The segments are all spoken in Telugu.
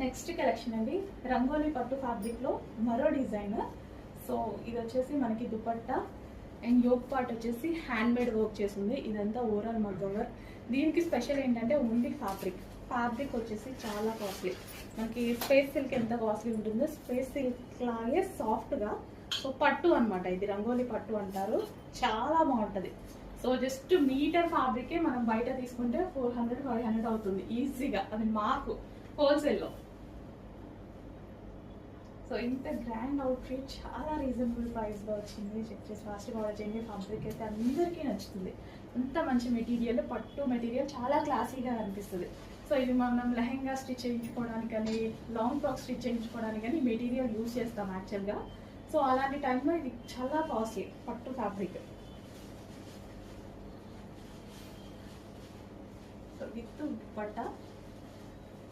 నెక్స్ట్ కలెక్షన్ అండి, రంగోలీ పట్టు ఫ్యాబ్రిక్ లో మరో డిజైన్. సో ఇది వచ్చేసి మనకి దుపట్టా అండ్ యోక్ పార్ట్ వచ్చేసి హ్యాండ్ మేడ్ వర్క్ చేసింది. ఇదంతా ఓవరాల్ మగ్గం వర్క్. దీనికి స్పెషల్ ఏంటంటే ఓన్లీ ఫ్యాబ్రిక్ వచ్చేసి చాలా కాస్ట్లీ. మనకి స్పేస్ సిల్క్ ఎంత కాస్ట్లీ ఉంటుందో స్పేస్ సిల్క్ లాగే సాఫ్ట్ గా. సో పట్టు అనమాట, ఇది రంగోలీ పట్టు అంటారు. చాలా బాగుంటది. సో జస్ట్ మీటర్ ఫ్యాబ్రికే మనం బయట తీసుకుంటే 400-500 అవుతుంది ఈజీగా, అది మాకు హోల్సేల్లో. సో ఇంత గ్రాండ్ అవుట్ఫిట్ చాలా రీజనబుల్ ప్రైస్లో వచ్చింది. చెక్ చేసి ఫాస్ట్గా ఆర్డర్ చేయండి. ఫ్యాబ్రిక్ అయితే అందరికీ నచ్చుతుంది. అంత మంచి మెటీరియల్, పట్టు మెటీరియల్ చాలా క్లాసీగా అనిపిస్తుంది. సో ఇది మనం లెహెంగా స్టిచ్ చేయించుకోవడానికి కానీ, లాంగ్ ఫ్రాక్ స్టిచ్ చేయించుకోవడానికి కానీ మెటీరియల్ యూజ్ చేస్తాం యాక్చువల్గా. సో అలాంటి టైంలో ఇది చాలా కాస్ట్లీ పట్టు fabric. So with dupatta,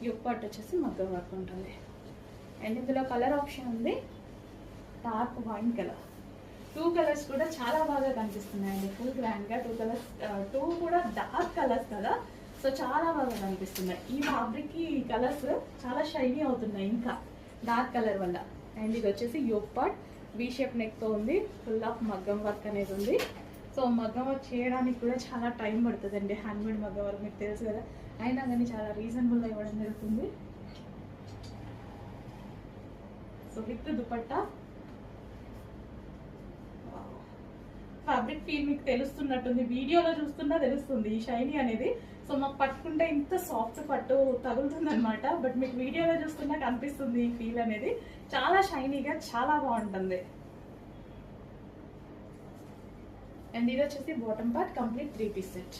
yoke part వచ్చేసి మగ్గం వర్క్ ఉంటుంది. అండ్ ఇందులో కలర్ ఆప్షన్ ఉంది, డార్క్ వైన్ కలర్. 2 కలర్స్ కూడా చాలా బాగా కనిపిస్తున్నాయండి. ఫుల్ గ్రాండ్గా 2 కలర్స్, 2 కూడా డార్క్ కలర్స్ కదా. సో చాలా బాగా కనిపిస్తున్నాయి. ఈ ఫ్యాబ్రిక్కి కలర్స్ చాలా షైనీ అవుతున్నాయి ఇంకా డార్క్ కలర్ వల్ల. అండ్ ఇది వచ్చేసి యోక్ పార్ట్ వీ షేప్ నెక్తో ఉంది. ఫుల్ ఆఫ్ మగ్గం వర్క్ అనేది ఉంది. సో మగ్గం వర్క్ చేయడానికి కూడా చాలా టైం పడుతుందండి. హ్యాండ్మేడ్ మగ్గం వర్క్ మీకు తెలుసు కదా, అయినా కానీ చాలా రీజనబుల్గా ఇవ్వడం జరుగుతుంది. So with dupatta, fabric feel మీకు తెలుస్తున్నట్టుంది, వీడియోలో చూస్తున్నా తెలుస్తుంది ఈ షైనీ అనేది. సో మాకు పట్టుకుంటే ఇంత సాఫ్ట్ పట్టు తగులుతుంది అనమాట, బట్ మీకు వీడియోలో చూస్తున్నా కనిపిస్తుంది ఈ ఫీల్ అనేది. చాలా షైనీగా చాలా బాగుంటుంది. అండ్ ఇది వచ్చేసి bottom part, complete 3 piece set.